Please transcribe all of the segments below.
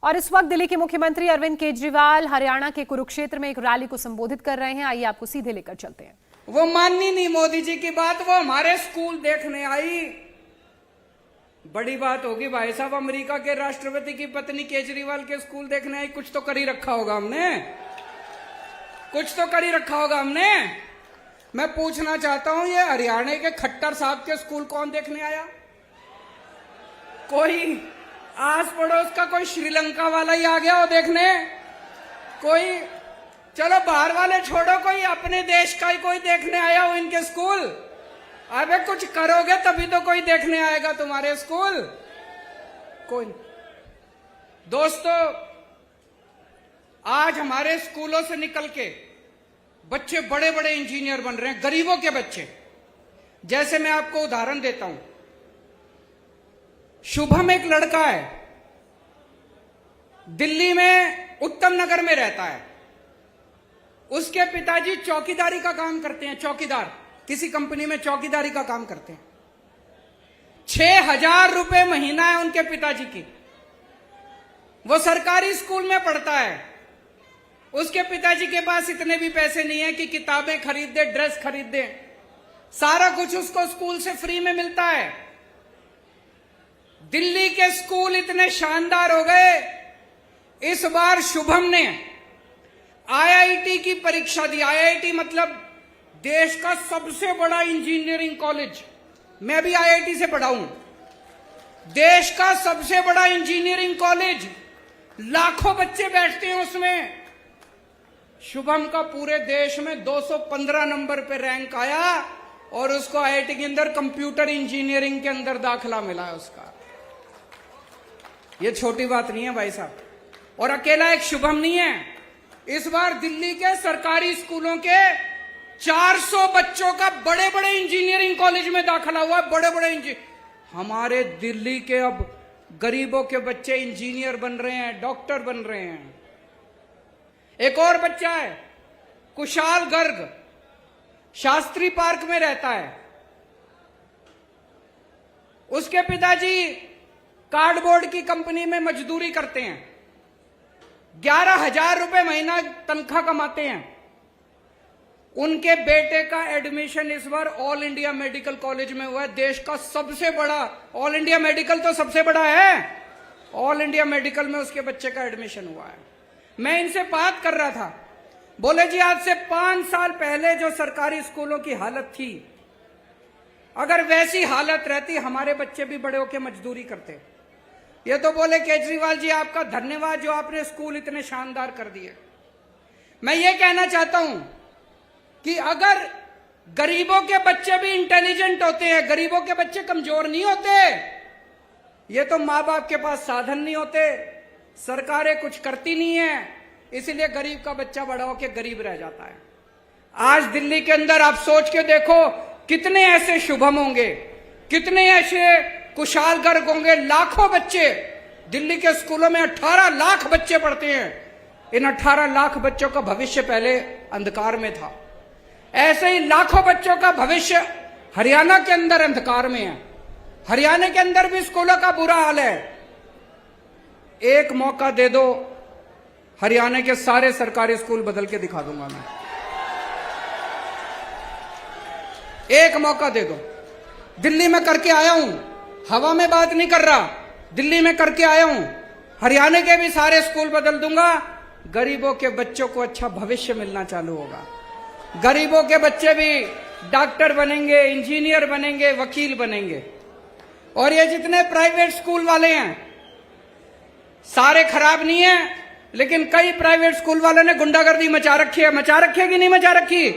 और इस वक्त दिल्ली के मुख्यमंत्री अरविंद केजरीवाल हरियाणा के कुरुक्षेत्र में एक रैली को संबोधित कर रहे हैं। आइए आपको सीधे लेकर चलते हैं। वो माननी नहीं मोदी जी की बात, वो हमारे स्कूल देखने आई। बड़ी बात होगी भाई साहब, अमेरिका के राष्ट्रपति की पत्नी केजरीवाल के स्कूल देखने आई। कुछ तो कर ही रखा होगा हमने, कुछ तो कर ही रखा होगा हमने। मैं पूछना चाहता हूं, ये हरियाणा के खट्टर साहब के स्कूल कौन देखने आया? कोई आस पड़ोस का कोई श्रीलंका वाला ही आ गया हो देखने? कोई चलो बाहर वाले छोड़ो, कोई अपने देश का ही कोई देखने आया हो इनके स्कूल? अबे कुछ करोगे तभी तो कोई देखने आएगा तुम्हारे स्कूल। कोई दोस्तों, आज हमारे स्कूलों से निकल के बच्चे बड़े बड़े इंजीनियर बन रहे हैं, गरीबों के बच्चे। जैसे मैं आपको उदाहरण देता हूं, शुभम एक लड़का है, दिल्ली में उत्तम नगर में रहता है। उसके पिताजी चौकीदारी का काम करते हैं, चौकीदार, किसी कंपनी में चौकीदारी का काम करते हैं। 6,000 रुपए महीना है उनके पिताजी की। वो सरकारी स्कूल में पढ़ता है। उसके पिताजी के पास इतने भी पैसे नहीं है कि किताबें खरीद दे, ड्रेस खरीद दे। सारा कुछ उसको स्कूल से फ्री में मिलता है। दिल्ली के स्कूल इतने शानदार हो गए, इस बार शुभम ने आईआईटी की परीक्षा दी। आईआईटी मतलब देश का सबसे बड़ा इंजीनियरिंग कॉलेज। मैं भी आईआईटी से पढ़ा हूं। देश का सबसे बड़ा इंजीनियरिंग कॉलेज, लाखों बच्चे बैठते हैं उसमें। शुभम का पूरे देश में 215 नंबर पे रैंक आया और उसको आईआईटी के अंदर कंप्यूटर इंजीनियरिंग के अंदर दाखिला मिला है उसका। ये छोटी बात नहीं है भाई साहब। और अकेला एक शुभम नहीं है, इस बार दिल्ली के सरकारी स्कूलों के 400 बच्चों का बड़े बड़े इंजीनियरिंग कॉलेज में दाखिला हुआ। बड़े बड़े हमारे दिल्ली के अब गरीबों के बच्चे इंजीनियर बन रहे हैं, डॉक्टर बन रहे हैं। एक और बच्चा है कुशाल गर्ग, शास्त्री पार्क में रहता है। उसके पिताजी कार्डबोर्ड की कंपनी में मजदूरी करते हैं। 11,000 रुपए महीना तनख्वाह कमाते हैं। उनके बेटे का एडमिशन इस बार ऑल इंडिया मेडिकल कॉलेज में हुआ है, देश का सबसे बड़ा। ऑल इंडिया मेडिकल तो सबसे बड़ा है, ऑल इंडिया मेडिकल में उसके बच्चे का एडमिशन हुआ है। मैं इनसे बात कर रहा था, बोले जी आज से 5 साल पहले जो सरकारी स्कूलों की हालत थी, अगर वैसी हालत रहती हमारे बच्चे भी बड़े होकर मजदूरी करते। ये तो बोले केजरीवाल जी आपका धन्यवाद जो आपने स्कूल इतने शानदार कर दिए। मैं ये कहना चाहता हूं कि अगर गरीबों के बच्चे भी इंटेलिजेंट होते हैं, गरीबों के बच्चे कमजोर नहीं होते। ये तो माँ बाप के पास साधन नहीं होते, सरकारें कुछ करती नहीं है, इसलिए गरीब का बच्चा बड़ा होकर गरीब रह जाता है। आज दिल्ली के अंदर आप सोच के देखो, कितने ऐसे शुभम होंगे, कितने ऐसे कुशाल गर्ग होंगे। लाखों बच्चे दिल्ली के स्कूलों में 18 लाख बच्चे पढ़ते हैं। इन 18 लाख बच्चों का भविष्य पहले अंधकार में था। ऐसे ही लाखों बच्चों का भविष्य हरियाणा के अंदर अंधकार में है। हरियाणा के अंदर भी स्कूलों का बुरा हाल है। एक मौका दे दो, हरियाणा के सारे सरकारी स्कूल बदल के दिखा दूंगा मैं। एक मौका दे दो। दिल्ली में करके आया हूं, हवा में बात नहीं कर रहा, दिल्ली में करके आया हूं। हरियाणा के भी सारे स्कूल बदल दूंगा। गरीबों के बच्चों को अच्छा भविष्य मिलना चालू होगा। गरीबों के बच्चे भी डॉक्टर बनेंगे, इंजीनियर बनेंगे, वकील बनेंगे। और ये जितने प्राइवेट स्कूल वाले हैं सारे खराब नहीं है, लेकिन कई प्राइवेट स्कूल वालों ने गुंडागर्दी मचा रखी है। मचा रखी है कि नहीं मचा रखी?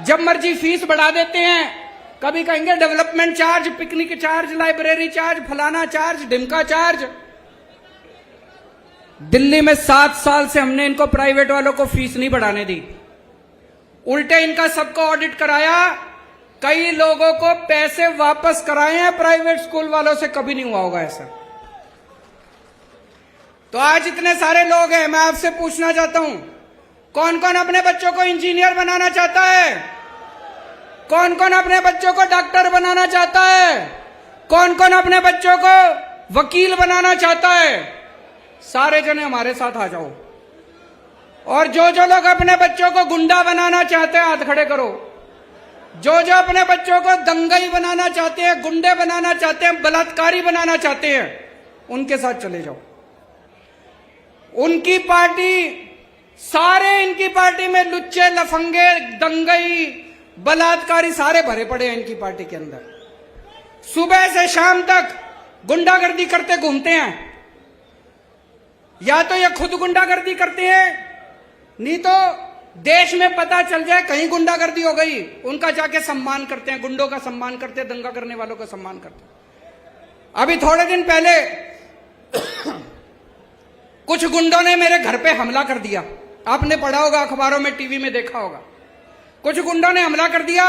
जब मर्जी फीस बढ़ा देते हैं। कभी कहेंगे development charge, picnic charge, library charge, फलाना चार्ज, ढिमका चार्ज। दिल्ली में 7 साल से हमने इनको प्राइवेट वालों को फीस नहीं बढ़ाने दी, उल्टे इनका सबको ऑडिट कराया। कई लोगों को पैसे वापस कराए हैं प्राइवेट स्कूल वालों से, कभी नहीं हुआ होगा ऐसा। तो आज इतने सारे लोग हैं, मैं आपसे पूछना चाहता हूं, कौन कौन अपने बच्चों को इंजीनियर बनाना चाहता है? कौन कौन अपने बच्चों को डॉक्टर बनाना चाहता है? कौन कौन अपने बच्चों को वकील बनाना चाहता है? सारे जने हमारे साथ आ जाओ। और जो जो लोग अपने बच्चों को गुंडा बनाना चाहते हैं हाथ खड़े करो। जो जो अपने बच्चों को दंगई बनाना चाहते हैं, गुंडे बनाना चाहते हैं, बलात्कारी बनाना चाहते हैं, उनके साथ चले जाओ। उनकी पार्टी, सारे इनकी पार्टी में लुच्चे, लफंगे, दंगई, बलात्कारी सारे भरे पड़े हैं इनकी पार्टी के अंदर। सुबह से शाम तक गुंडागर्दी करते घूमते हैं। या तो ये खुद गुंडागर्दी करते हैं, नहीं तो देश में पता चल जाए कहीं गुंडागर्दी हो गई, उनका जाके सम्मान करते हैं, गुंडों का सम्मान करते हैं, दंगा करने वालों का सम्मान करते हैं। अभी थोड़े दिन पहले कुछ गुंडों ने मेरे घर पे हमला कर दिया। आपने पढ़ा होगा, अखबारों में, टीवी में देखा होगा। कुछ गुंडों ने हमला कर दिया।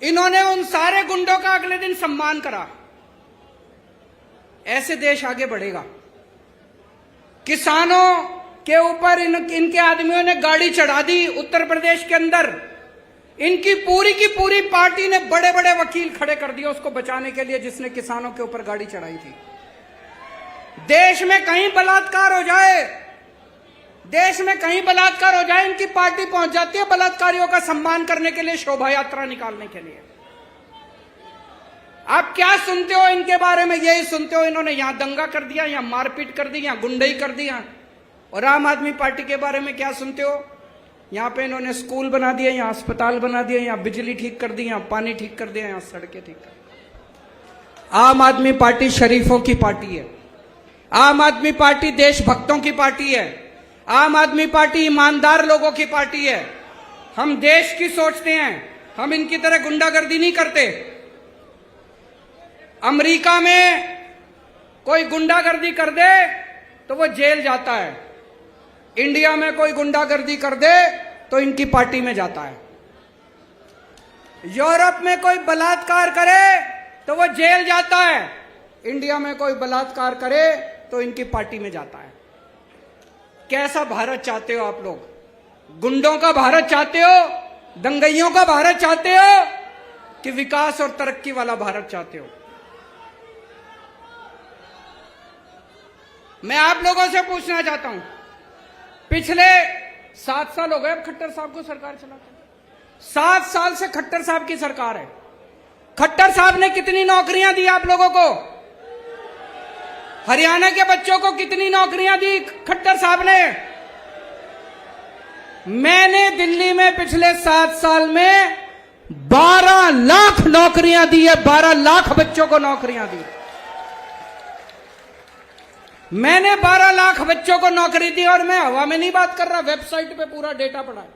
इन्होंने उन सारे गुंडों का अगले दिन सम्मान करा। ऐसे देश आगे बढ़ेगा। किसानों के ऊपर इनके आदमियों ने गाड़ी चढ़ा दी उत्तर प्रदेश के अंदर। इनकी पूरी की पूरी पार्टी ने बड़े बड़े वकील खड़े कर दिए उसको बचाने के लिए जिसने किसानों के ऊपर गाड़ी चढ़ाई थी। देश में कहीं बलात्कार हो जाए, देश में कहीं बलात्कार हो जाए, इनकी पार्टी पहुंच जाती है बलात्कारियों का सम्मान करने के लिए, शोभा यात्रा निकालने के लिए। आप क्या सुनते हो इनके बारे में? यही सुनते हो इन्होंने यहां दंगा कर दिया, यहां मारपीट कर दी, यहां गुंडई कर दिया। और आम आदमी पार्टी के बारे में क्या सुनते हो? यहां पे इन्होंने स्कूल बना दिया, यहां अस्पताल बना दिया, यहां बिजली ठीक कर दी, यहां पानी ठीक कर दिया, यहां सड़कें ठीक कर दी। आम आदमी पार्टी शरीफों की पार्टी है। आम आदमी पार्टी देशभक्तों की पार्टी है। आम आदमी पार्टी ईमानदार लोगों की पार्टी है। हम देश की सोचते हैं, हम इनकी तरह गुंडागर्दी नहीं करते। अमेरिका में कोई गुंडागर्दी कर दे तो वो जेल जाता है। इंडिया में कोई गुंडागर्दी कर दे तो इनकी पार्टी में जाता है। यूरोप में कोई बलात्कार करे तो वो जेल जाता है। इंडिया में कोई बलात्कार करे तो इनकी पार्टी में जाता है। कैसा भारत चाहते हो आप लोग? गुंडों का भारत चाहते हो, दंगइयों का भारत चाहते हो, कि विकास और तरक्की वाला भारत चाहते हो? मैं आप लोगों से पूछना चाहता हूं, पिछले 7 साल हो गए अब खट्टर साहब को सरकार चलाते। 7 साल से खट्टर साहब की सरकार है। खट्टर साहब ने कितनी नौकरियां दी आप लोगों को? हरियाणा के बच्चों को कितनी नौकरियां दी खट्टर साहब ने? मैंने दिल्ली में पिछले 7 साल में 12 लाख नौकरियां दी है। 12 लाख बच्चों को नौकरियां दी। मैंने 12 लाख बच्चों को नौकरी दी। और मैं हवा में नहीं बात कर रहा, वेबसाइट पे पूरा डेटा पड़ा है।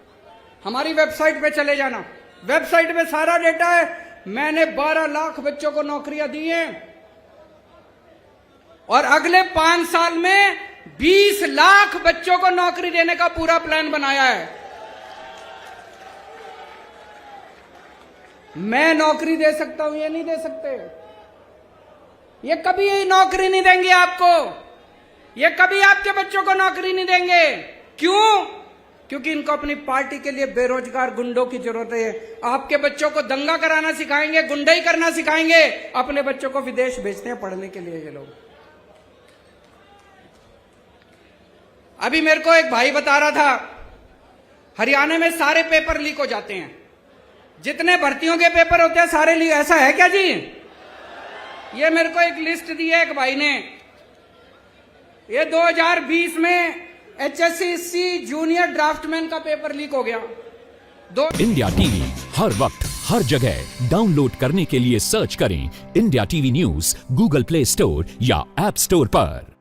हमारी वेबसाइट पे चले जाना, वेबसाइट पे सारा डेटा है। मैंने 12 लाख बच्चों को नौकरियां दी हैं और अगले 5 साल में 20 लाख बच्चों को नौकरी देने का पूरा प्लान बनाया है। मैं नौकरी दे सकता हूं, ये नहीं दे सकते। ये कभी यही नौकरी नहीं देंगे आपको। ये कभी आपके बच्चों को नौकरी नहीं देंगे। क्यों? क्योंकि इनको अपनी पार्टी के लिए बेरोजगार गुंडों की जरूरत है। आपके बच्चों को दंगा कराना सिखाएंगे, गुंडई करना सिखाएंगे, अपने बच्चों को विदेश भेजते हैं पढ़ने के लिए ये लोग। अभी मेरे को एक भाई बता रहा था, हरियाणा में सारे पेपर लीक हो जाते हैं। जितने भर्तियों के पेपर होते हैं सारे लीक। ऐसा है क्या जी? ये मेरे को एक लिस्ट दी है एक भाई ने। ये 2020 में HSC जूनियर ड्राफ्टमैन का पेपर लीक हो गया। इंडिया टीवी हर वक्त हर जगह डाउनलोड करने के लिए सर्च करें India TV news Google play store या ऐप स्टोर पर।